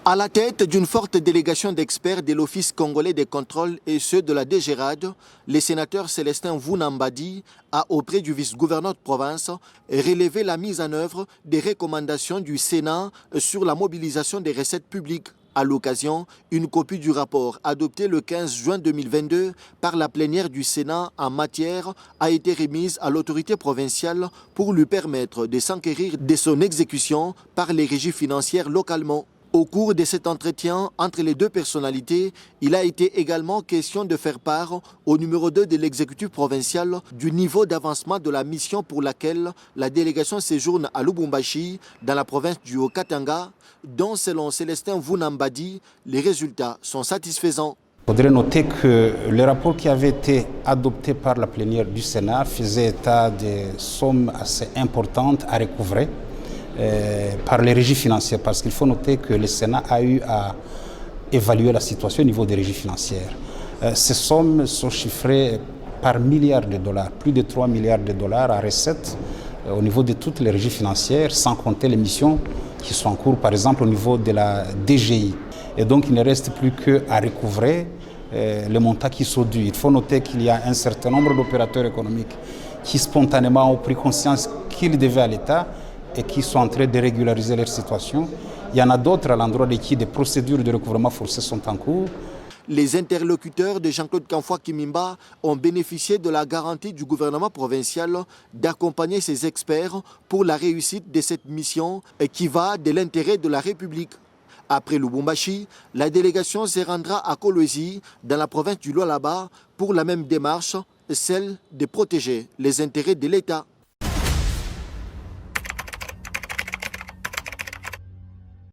À la tête d'une forte délégation d'experts de l'Office congolais des contrôles et ceux de la DGRAD, le sénateur Célestin Vounambadi a, auprès du vice-gouverneur de province, relevé la mise en œuvre des recommandations du Sénat sur la mobilisation des recettes publiques. À l'occasion, une copie du rapport adopté le 15 juin 2022 par la plénière du Sénat en matière a été remise à l'autorité provinciale pour lui permettre de s'enquérir de son exécution par les régies financières localement. Au cours de cet entretien entre les deux personnalités, il a été également question de faire part au numéro 2 de l'exécutif provincial du niveau d'avancement de la mission pour laquelle la délégation séjourne à Lubumbashi, dans la province du Haut-Katanga, dont selon Célestin Vounambadi, les résultats sont satisfaisants. Il faudrait noter que le rapport qui avait été adopté par la plénière du Sénat faisait état de sommes assez importantes à recouvrer par les régies financières, parce qu'il faut noter que le Sénat a eu à évaluer la situation au niveau des régies financières. Ces sommes sont chiffrées par milliards de dollars, plus de 3 milliards de dollars à recettes au niveau de toutes les régies financières, sans compter les missions qui sont en cours, par exemple au niveau de la DGI. Et donc il ne reste plus qu'à recouvrer les montants qui sont dus. Il faut noter qu'il y a un certain nombre d'opérateurs économiques qui spontanément ont pris conscience qu'ils devaient à l'État et qui sont en train de régulariser leur situation. Il y en a d'autres à l'endroit de qui des procédures de recouvrement forcé sont en cours. Les interlocuteurs de Jean-Claude Kamfwa Kimimba ont bénéficié de la garantie du gouvernement provincial d'accompagner ces experts pour la réussite de cette mission qui va de l'intérêt de la République. Après Lubumbashi, la délégation se rendra à Kolwezi, dans la province du Lualaba, pour la même démarche, celle de protéger les intérêts de l'État.